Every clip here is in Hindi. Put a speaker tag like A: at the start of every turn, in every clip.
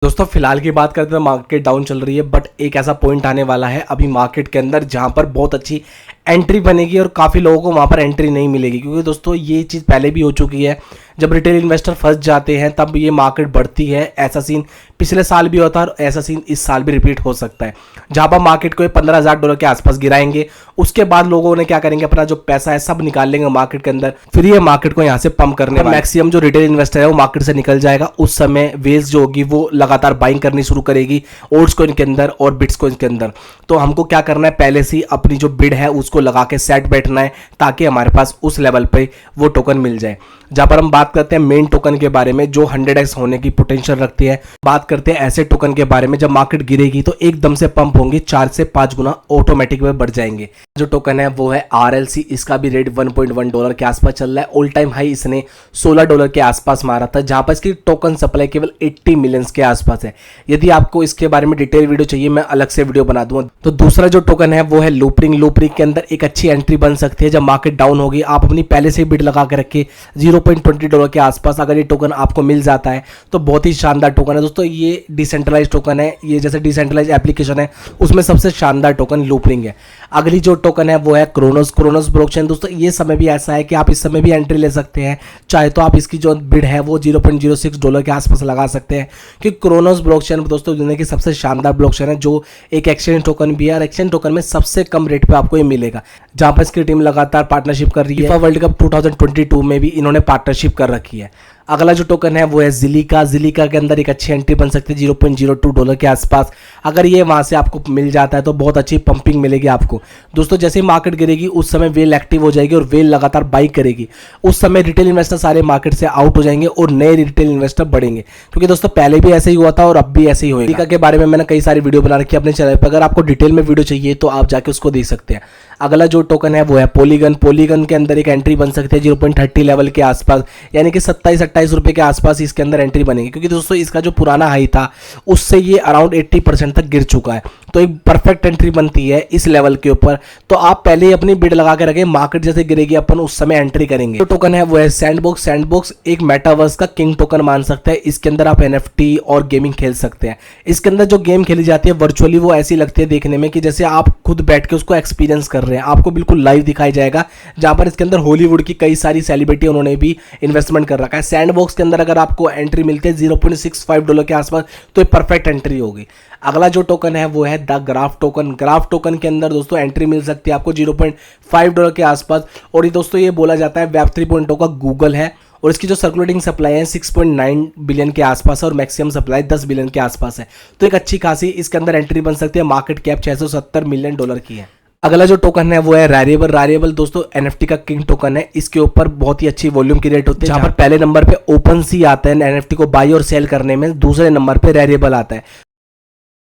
A: दोस्तों फिलहाल की बात करते हैं, मार्केट डाउन चल रही है, बट एक ऐसा पॉइंट आने वाला है अभी मार्केट के अंदर जहां पर बहुत अच्छी एंट्री बनेगी और काफ़ी लोगों को वहां पर एंट्री नहीं मिलेगी। क्योंकि दोस्तों ये चीज़ पहले भी हो चुकी है, जब रिटेल इन्वेस्टर फंस जाते हैं तब ये मार्केट बढ़ती है। ऐसा सीन पिछले साल भी होता है और ऐसा सीन इस साल भी रिपीट हो सकता है, जहां पर मार्केट को $15,000 के आसपास गिराएंगे। उसके बाद लोगों ने क्या करेंगे, अपना जो पैसा है सब निकाल लेंगे मार्केट के अंदर, फिर ये मार्केट को यहाँ से पंप करने मैक्सिमम जो रिटेल इन्वेस्टर है वो मार्केट से निकल जाएगा। उस समय वेल्स जो होगी वो लगातार बाइंग करनी शुरू करेगी ओट्स कॉइन के अंदर और बिट्स कॉइन के अंदर। तो हमको क्या करना है, पहले से ही अपनी जो बिड है उसको लगा के सेट बैठना है ताकि हमारे पास उस लेवल पे वो टोकन मिल जाए। जहां पर हम बात करते हैं मेन टोकन के बारे में जो 100x होने की पोटेंशियल रखती है, बात करते हैं ऐसे टोकन के बारे में जब मार्केट गिरेगी तो एकदम से पंप होंगे, 4 से 5 गुना ऑटोमेटिक में बढ़ जाएंगे। जो टोकन है वो है RLC, इसका भी रेट $1.1 के आसपास चल रहा है। ऑल टाइम हाई इसने $16 के आसपास मारा था, जहां पर इसकी टोकन सप्लाई केवल 80 मिलियन के आसपास है। यदि आपको इसके बारे में डिटेल वीडियो चाहिए मैं अलग से वीडियो बना दूंगा। तो दूसरा जो टोकन है वो है लूपरिंग। लूपरिंग के अंदर एक अच्छी एंट्री बन सकती है जब मार्केट डाउन होगी। आप अपनी पहले से बिड लगा के रखिए $0.20 के आसपास। अगर ये टोकन आपको मिल जाता है तो बहुत ही शानदार टोकन है दोस्तों। ये डिसेंट्रलाइज टोकन है, ये जैसे डिसेंट्रलाइज एप्लीकेशन है उसमें सबसे शानदार टोकन लूपरिंग है। अगली जो टोकन है वो है क्रोनोस। क्रोनोस ब्लॉकचेन दोस्तों, ये समय भी ऐसा है कि आप इस समय भी एंट्री ले सकते हैं, चाहे तो आप इसकी जो बिड है वो $0.06 के आसपास लगा सकते हैं। कि क्रोनोस ब्लॉकचेन दोस्तों दुनिया की सबसे शानदार ब्लॉकचेन है, जो एक एक्सचेंज टोकन भी है और एक्सचेंज टोकन में सबसे कम रेट पे आपको ये मिलेगा। जहां पर इसकी टीम लगातार पार्टनरशिप कर रही है। FIFA वर्ल्ड कप 2022 में भी इन्होंने पार्टनरशिप कर रखी है। अगला जो टोकन है वो है ज़िलिका। ज़िलिका के अंदर एक अच्छी एंट्री बन सकती है $0.02 के आसपास। अगर ये वहां से आपको मिल जाता है तो बहुत अच्छी पंपिंग मिलेगी आपको दोस्तों। जैसे ही मार्केट गिरेगी उस समय वेल एक्टिव हो जाएगी और वेल लगातार बाई करेगी। उस समय रिटेल इन्वेस्टर सारे मार्केट से आउट हो जाएंगे और नए रिटेल इन्वेस्टर बढ़ेंगे। क्योंकि दोस्तों पहले भी ऐसे ही हुआ था और अब भी ऐसे ही होगा। ज़िलिका के बारे में मैंने कई सारी वीडियो बना रखी है अपने चैनल पर, अगर आपको डिटेल में वीडियो चाहिए तो आप जाके उसको देख सकते हैं। अगला जो टोकन है वो है पॉलीगन। पॉलीगन के अंदर एक एंट्री बन सकती है 0.30 लेवल के आसपास, यानी कि 27-28 रुपए के आसपास इसके अंदर एंट्री बनेगी। क्योंकि दोस्तों इसका जो पुराना हाई था उससे ये अराउंड 80% तक गिर चुका है, तो एक परफेक्ट एंट्री बनती है इस लेवल के ऊपर। तो आप पहले ही अपनी बिड लगा के रखें, मार्केट जैसे गिरेगी अपन उस समय एंट्री करेंगे। जो टोकन है वो है सैंडबॉक्स। सैंडबॉक्स एक मेटावर्स का किंग टोकन मान सकते हैं। इसके अंदर आप NFT और गेमिंग खेल सकते हैं। इसके अंदर जो गेम खेली जाती है वर्चुअली वो ऐसी लगती है देखने में कि जैसे आप खुद बैठ के उसको एक्सपीरियंस कर रहे हैं, आपको बिल्कुल लाइव दिखाई जाएगा। जहां पर इसके अंदर हॉलीवुड की कई सारी सेलिब्रिटी उन्होंने भी इन्वेस्टमेंट कर रखा है। सैंडबॉक्स के अंदर अगर आपको एंट्री मिलती है $0.65 के आसपास तो ये परफेक्ट एंट्री होगी। अगला जो टोकन है वो है the graph token. Graph token के अंदर दोस्तों एंट्री मिल सकती है आपको $0.5 के आसपास। और ये दोस्तों ये बोला जाता है Web 3.0 का गूगल है और इसकी जो सर्कुलेटिंग सप्लाई है 6.9 बिलियन के आसपास है और मैक्सिमम सप्लाई 10 बिलियन के आसपास है। तो एक अच्छी खासी इसके अंदर एंट्री बन सकती है। मार्केट कैप $670 मिलियन की है। अगला जो टोकन है वो है रैरिएबल। रैरिएबल दोस्तों NFT का किंग टोकन है। इसके ऊपर बहुत ही अच्छी वॉल्यूम की रेट होती है, जहां पर पहले नंबर पे OpenSea आता है NFT को बाई और सेल करने में, दूसरे नंबर पे रैरिएबल आता है।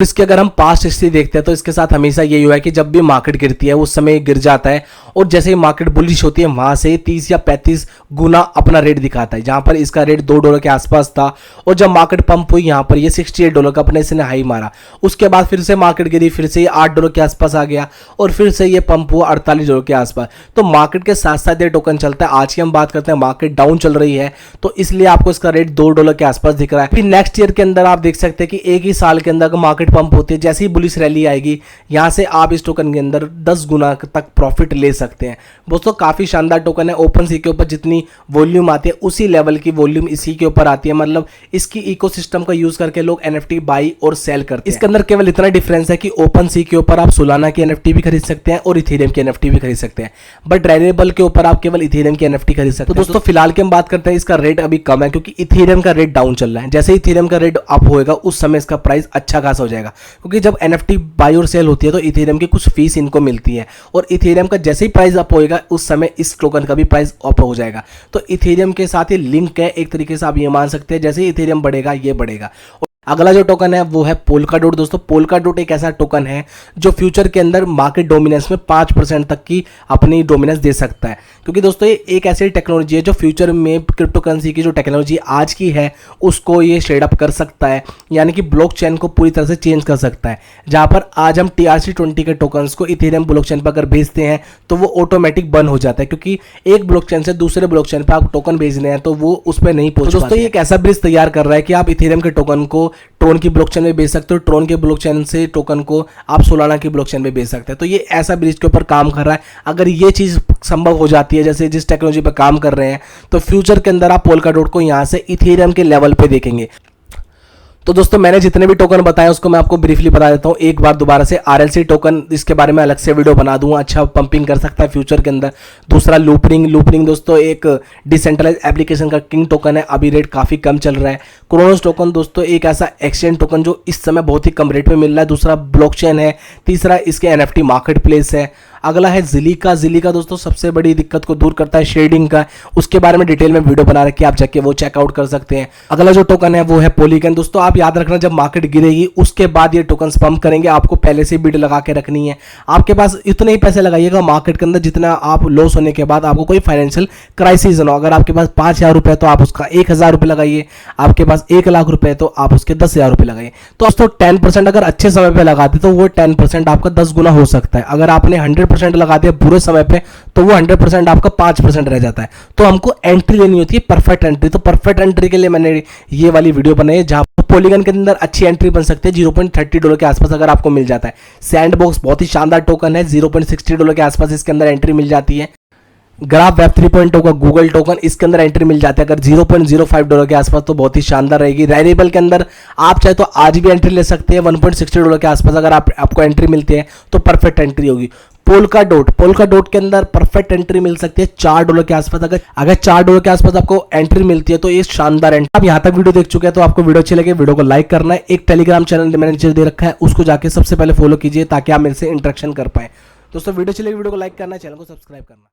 A: इसके अगर हम पास्ट हिस्ट्री देखते हैं तो इसके साथ हमेशा यही हुआ है कि जब भी मार्केट गिरती है उस समय गिर जाता है और जैसे ही मार्केट बुलिश होती है वहां से 30 या 35 गुना अपना रेट दिखाता है। जहां पर इसका रेट $2 के आसपास था और जब मार्केट पंप हुई यहाँ पर ये $68 का अपने इसने हाई मारा। उसके बाद फिर से मार्केट गिरी, फिर से ये $8 के आसपास आ गया और फिर से ये पंप हुआ $48 के आसपास। तो मार्केट के साथ साथ ये टोकन चलता है। आज की हम बात करते हैं मार्केट डाउन चल रही है तो इसलिए आपको इसका रेट $2 के आसपास दिख रहा है। फिर नेक्स्ट ईयर के अंदर आप देख सकते हैं कि एक ही साल के अंदर मार्केट पंप होती है, जैसे ही बुलिश रैली आएगी यहां से आप इस टोकन के अंदर 10 गुना तक प्रॉफिट ले सकते हैं। दोस्तों काफी शानदार टोकन है। OpenSea के ऊपर जितनी वॉल्यूम आती है उसी लेवल की वॉल्यूम इसी के ऊपर आती है। मतलब इसकी इकोसिस्टम का यूज करके लोग NFT बाई और सेल करते हैं। इसके अंदर केवल इतना डिफरेंस है कि OpenSea के ऊपर आप सोलाना की NFT भी खरीद सकते हैं और इथेरियम की NFT भी खरीद सकते हैं, बट रैरिएबल के ऊपर आप केवल इथेरियम की NFT खरीद सकते हैं। तो दोस्तों फिलहाल की हम बात करते हैं, इसका रेट अभी कम है क्योंकि इथेरियम का रेट डाउन चल रहा है। जैसे इथेरियम का रेट अप होएगा उस समय इसका प्राइस अच्छा खासा हो जाएगा। क्योंकि जब NFT बाई और सेल होती है तो इथेरियम की कुछ फीस इनको मिलती है और इथेरियम का जैसे ही प्राइस अप होएगा उस समय इस टोकन का भी प्राइस अप हो जाएगा। तो इथेरियम के साथ ही लिंक है, एक तरीके से आप ये मान सकते हैं जैसे ही इथेरियम बढ़ेगा ये बढ़ेगा। अगला जो टोकन है वो है पोल्काडॉट। दोस्तों पोल्काडॉट एक ऐसा टोकन है जो फ्यूचर के अंदर मार्केट डोमिनेंस में 5% तक की अपनी डोमिनेंस दे सकता है। क्योंकि दोस्तों ये एक ऐसी टेक्नोलॉजी है जो फ्यूचर में क्रिप्टो करेंसी की जो टेक्नोलॉजी आज की है उसको ये शेड अप कर सकता है, यानी कि ब्लॉकचेन को पूरी तरह से चेंज कर सकता है। जहां पर आज हम TRC20 के टोकन्स को इथेरियम ब्लॉकचेन पर अगर भेजते हैं तो वो ऑटोमेटिक बंद हो जाता है, क्योंकि एक ब्लॉकचेन से दूसरे ब्लॉकचेन पर आप टोकन भेजने हैं तो वो उस पर नहीं पहुंच। दोस्तों ये एक ऐसा ब्रिज तैयार कर रहा है कि आप इथेरियम के टोकन को ट्रोन की ब्लॉकचेन में बेच सकते हो, ट्रोन के ब्लॉकचेन से टोकन को आप सोलाना की ब्लॉकचेन में बेच सकते हैं। तो ये ऐसा ब्रिज के ऊपर काम कर रहा है। अगर ये चीज़ संभव हो जाती है जैसे जिस टेक्नोलॉजी पर काम कर रहे हैं, तो फ्यूचर के अंदर आप पोल्काडॉट को यहाँ से इथेरियम के लेवल पे देखेंगे। तो दोस्तों मैंने जितने भी टोकन बताए उसको मैं आपको ब्रीफली बता देता हूँ एक बार दोबारा से। RLC टोकन, इसके बारे में अलग से वीडियो बना दूंगा, अच्छा पंपिंग कर सकता है फ्यूचर के अंदर। दूसरा लूपरिंग दोस्तों एक डिसेंट्रलाइज एप्लीकेशन का किंग टोकन है, अभी रेट काफ़ी कम चल रहा है। क्रोनोस टोकन दोस्तों एक ऐसा एक्सचेंज टोकन जो इस समय बहुत ही कम रेट में मिल रहा है। दूसरा ब्लॉकचेन है। तीसरा इसके NFT मार्केट प्लेस है। अगला है जिलिका दोस्तों सबसे बड़ी दिक्कत को दूर करता है शेडिंग का, उसके बारे में डिटेल में वीडियो बना रखी है, आप जाके वो चेकआउट कर सकते हैं। अगला जो टोकन है वो है पॉलीगन। दोस्तों आप याद रखना जब मार्केट गिरेगी उसके बाद ये टोकन पंप करेंगे, आपको पहले से बिड लगा के रखनी है। आपके पास इतने ही पैसे लगाइएगा मार्केट के अंदर जितना आप लॉस होने के बाद आपको कोई फाइनेंशियल क्राइसिस ना हो। अगर आपके पास 5,000 रुपये तो आप उसका 1,000 रुपये लगाइए, आपके पास 1,00,000 रुपये तो आप उसके 10,000 रुपये लगाइए। तो दोस्तों 10% अगर अच्छे समय पर लगाते तो वो 10% आपका 10 गुना हो सकता है। अगर आपने 100% लगा दिया बुरे समय पे तो वो 100% आपका 5% रह जाता है। तो हमको एंट्री लेनी होती है परफेक्ट एंट्री। तो परफेक्ट एंट्री के लिए मैंने ये वाली वीडियो बनाई है जहां पॉलीगन के अंदर अच्छी एंट्री बन सकती है। $0.30 के आसपास अगर आपको मिल जाता है। सैंडबॉक्स बहुत ही शानदार टोकन है, $0.60 के आसपास इसके अंदर एंट्री मिल जाती है। ग्राफ वेब 3.0 का गूगल टोकन, इसके अंदर एंट्री मिल जाती है अगर $0.05 के आसपास, तो बहुत ही शानदार रहेगी। वेरिएबल के अंदर आप चाहे तो आज भी एंट्री ले सकते हैं $1.60 के आसपास। अगर आपको एंट्री मिलती है तो परफेक्ट एंट्री होगी। पोल्काडॉट के अंदर परफेक्ट एंट्री मिल सकती है $4 के आसपास। अगर $4 के आसपास आपको एंट्री मिलती है तो ये शानदार एंट्री। आप यहाँ तक वीडियो देख चुके हैं तो आपको वीडियो अच्छी लगे वीडियो को लाइक करना है। एक टेलीग्राम चैनल मैंने नीचे दे रखा है, उसको जाके सबसे पहले फॉलो कीजिए ताकि आप मेरे से इंटरेक्शन कर पाए। दोस्तों वीडियो अच्छी लगी वीडियो को लाइक करना है, चैनल को सब्सक्राइब करना।